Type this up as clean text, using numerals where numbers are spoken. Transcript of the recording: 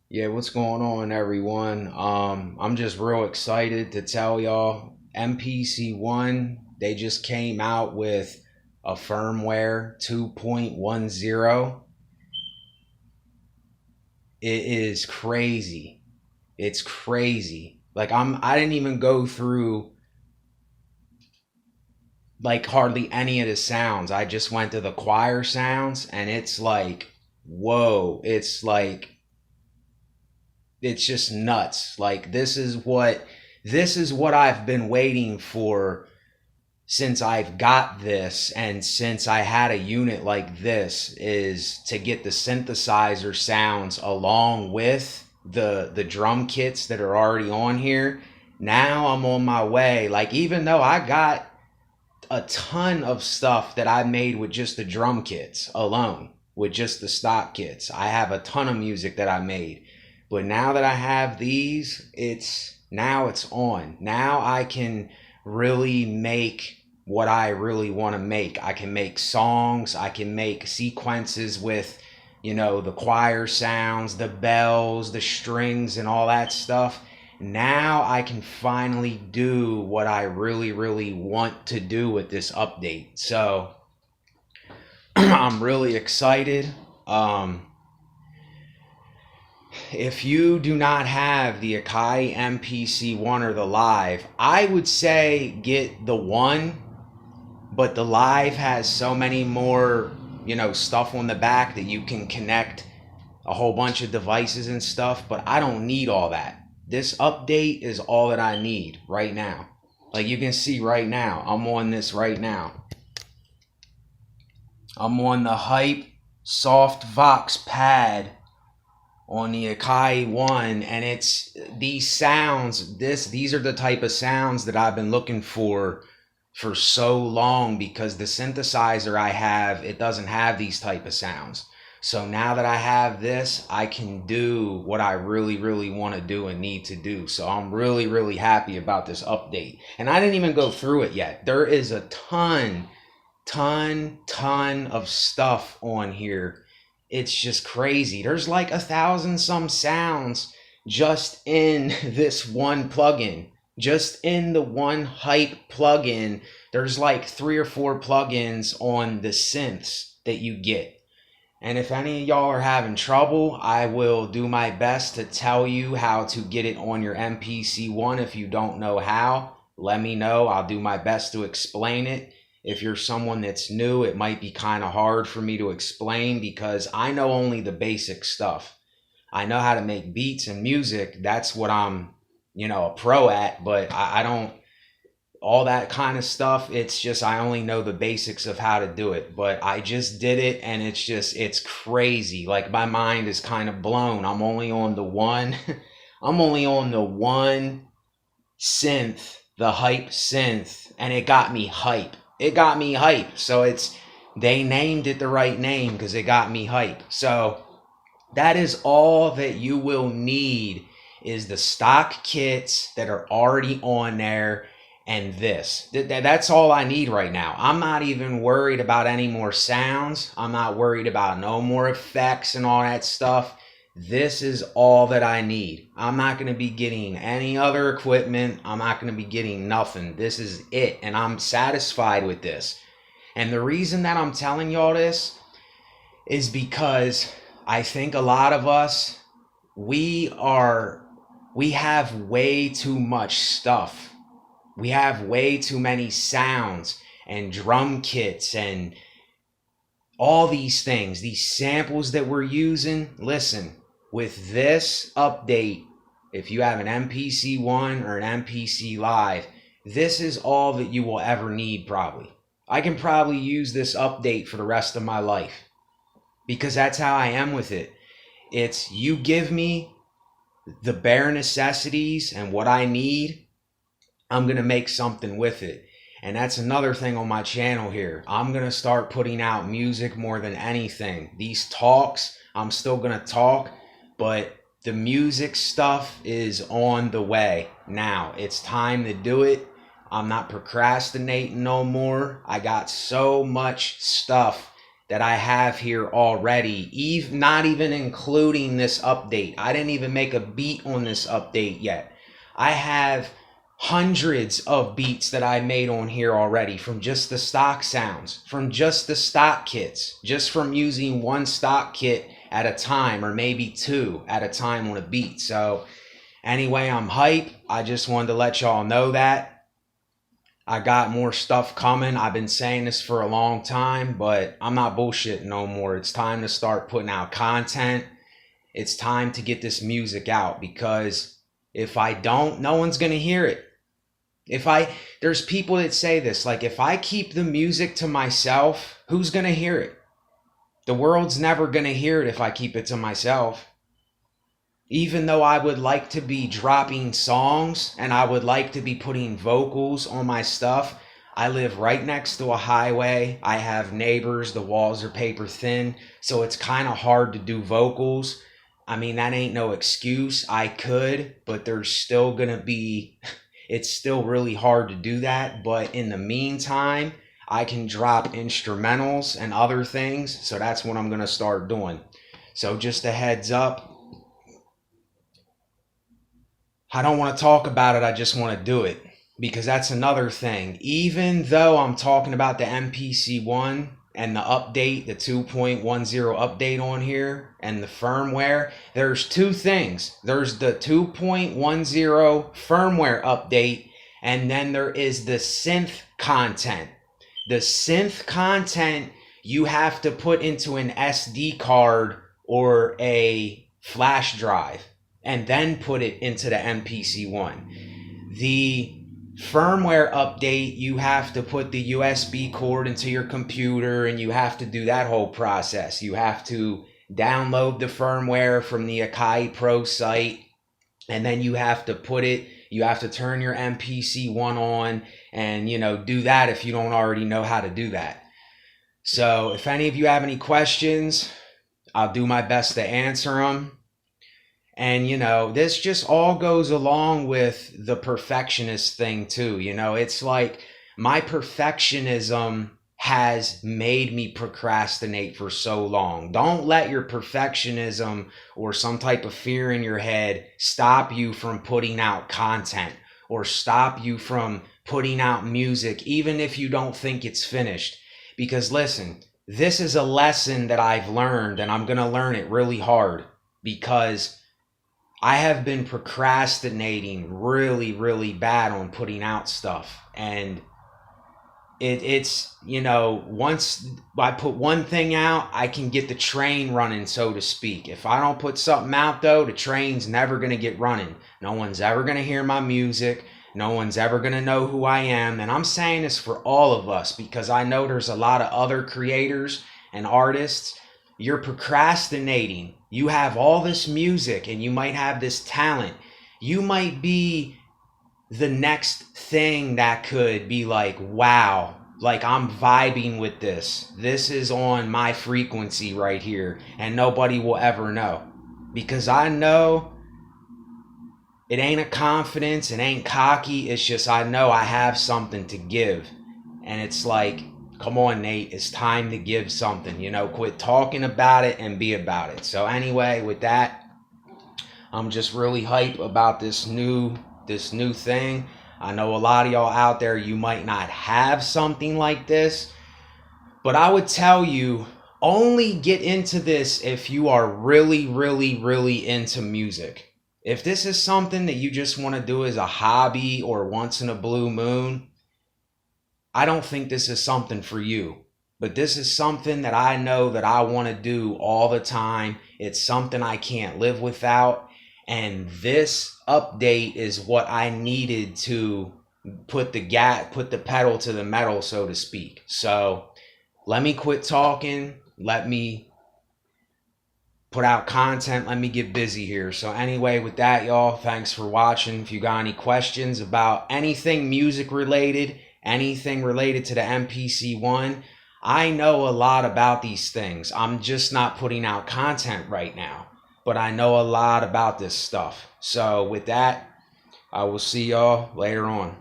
Yeah, what's going on, everyone? I'm just real excited to tell y'all MPC 1, they just came out with a firmware 2.10. It is crazy. It's crazy. Like I didn't even go through like hardly any of the sounds. I just went to the choir sounds and it's like, whoa, it's just nuts. Like this is what I've been waiting for since I've got this and since I had a unit like this, is to get the synthesizer sounds along with the drum kits that are already on here. Now I'm on my way. Like, even though I got a ton of stuff that I made with just the drum kits alone, with just the stock kits. I have a ton of music that I made. But now that I have these, it's on. Now I can really make what I really want to make. I can make songs, I can make sequences with, the choir sounds, the bells, the strings, and all that stuff. Now I can finally do what I really, really want to do with this update. So I'm really excited. Um, if you do not have the Akai MPC 1 or the Live, I would say get the 1, but the Live has so many more, stuff on the back that you can connect a whole bunch of devices and stuff, but I don't need all that. This update is all that I need right now. Like you can see right now, I'm on this right now. I'm on the Hype Soft Vox pad on the Akai 1, and it's these sounds, these are the type of sounds that I've been looking for so long, because the synthesizer I have, it doesn't have these type of sounds. So now that I have this, I can do what I really, really want to do and need to do. So I'm really, really happy about this update. And I didn't even go through it yet. There is a ton of stuff on here. It's just crazy. There's like 1,000 some sounds just in this one plugin. Just in the one hype plugin, there's like 3 or 4 plugins on the synths that you get. And if any of y'all are having trouble, I will do my best to tell you how to get it on your MPC 1. If you don't know how, let me know. I'll do my best to explain it. If you're someone that's new, it might be kind of hard for me to explain because I know only the basic stuff. I know how to make beats and music. That's what I'm, a pro at, but I don't, all that kind of stuff. It's just, I only know the basics of how to do it, but I just did it and it's crazy. Like my mind is kind of blown. I'm only on the one, I'm only on the one synth, the hype synth, and it got me hype. It got me hype. So they named it the right name because it got me hype. So that is all that you will need, is the stock kits that are already on there, and this. That's all I need right now. I'm not even worried about any more sounds. I'm not worried about no more effects and all that stuff. This is all that I need. I'm not going to be getting any other equipment. I'm not going to be getting nothing. This is it, and I'm satisfied with this. And the reason that I'm telling y'all this is because I think a lot of us, we have way too much stuff. We have way too many sounds and drum kits and all these things, these samples that we're using. Listen, with this update, if you have an MPC 1 or an MPC Live, this is all that you will ever need probably. I can probably use this update for the rest of my life because that's how I am with it. It's, you give me the bare necessities and what I need, I'm going to make something with it. And that's another thing on my channel here. I'm going to start putting out music more than anything. These talks, I'm still going to talk, but the music stuff is on the way now. It's time to do it. I'm not procrastinating no more. I got so much stuff that I have here already, not even including this update. I didn't even make a beat on this update yet. I have hundreds of beats that I made on here already from just the stock sounds, from just the stock kits, just from using one stock kit at a time, or maybe two at a time on a beat. So anyway, I'm hype. I just wanted to let y'all know that. I got more stuff coming. I've been saying this for a long time, but I'm not bullshitting no more. It's time to start putting out content. It's time to get this music out, because if I don't, no one's going to hear it. There's people that say this, like, if I keep the music to myself, who's going to hear it? The world's never going to hear it if I keep it to myself. Even though I would like to be dropping songs and I would like to be putting vocals on my stuff, I live right next to a highway. I have neighbors. The walls are paper thin, so it's kind of hard to do vocals. I mean, that ain't no excuse. I could, but there's still gonna be, it's still really hard to do that. But in the meantime, I can drop instrumentals and other things, so that's what I'm gonna start doing. So just a heads up, I don't want to talk about it, I just want to do it, because that's another thing. Even though I'm talking about the MPC 1 and the update, the 2.10 update on here, and the firmware, there's two things. There's the 2.10 firmware update, and then there is the synth content. The synth content you have to put into an SD card or a flash drive, and then put it into the MPC 1. The firmware update, you have to put the USB cord into your computer, and you have to do that whole process. You have to download the firmware from the Akai Pro site, and then you have to turn your MPC 1 on, and do that if you don't already know how to do that. So if any of you have any questions, I'll do my best to answer them. And, this just all goes along with the perfectionist thing too. It's like my perfectionism has made me procrastinate for so long. Don't let your perfectionism or some type of fear in your head stop you from putting out content, or stop you from putting out music, even if you don't think it's finished. Because listen, this is a lesson that I've learned, and I'm going to learn it really hard, because I have been procrastinating really, really bad on putting out stuff. And it's once I put one thing out, I can get the train running, so to speak. If I don't put something out, though, the train's never going to get running. No one's ever going to hear my music. No one's ever going to know who I am. And I'm saying this for all of us, because I know there's a lot of other creators and artists. You're procrastinating. You have all this music, and you might have this talent. You might be the next thing that could be like, wow, like I'm vibing with this. This is on my frequency right here, and nobody will ever know. Because I know it ain't a confidence, it ain't cocky. It's just I know I have something to give. And it's like, come on, Nate, it's time to give something. Quit talking about it and be about it. So anyway, with that, I'm just really hyped about this new thing. I know a lot of y'all out there, you might not have something like this, but I would tell you, only get into this if you are really, really, really into music. If this is something that you just want to do as a hobby or once in a blue moon, I don't think this is something for you. But this is something that I know that I want to do all the time. It's something I can't live without. And this update is what I needed to put the pedal to the metal, so to speak. So let me quit talking. Let me put out content. Let me get busy here. So anyway, with that, y'all, thanks for watching. If you got any questions about anything music related, anything related to the MPC 1, I know a lot about these things. I'm just not putting out content right now, but I know a lot about this stuff. So with that, I will see y'all later on.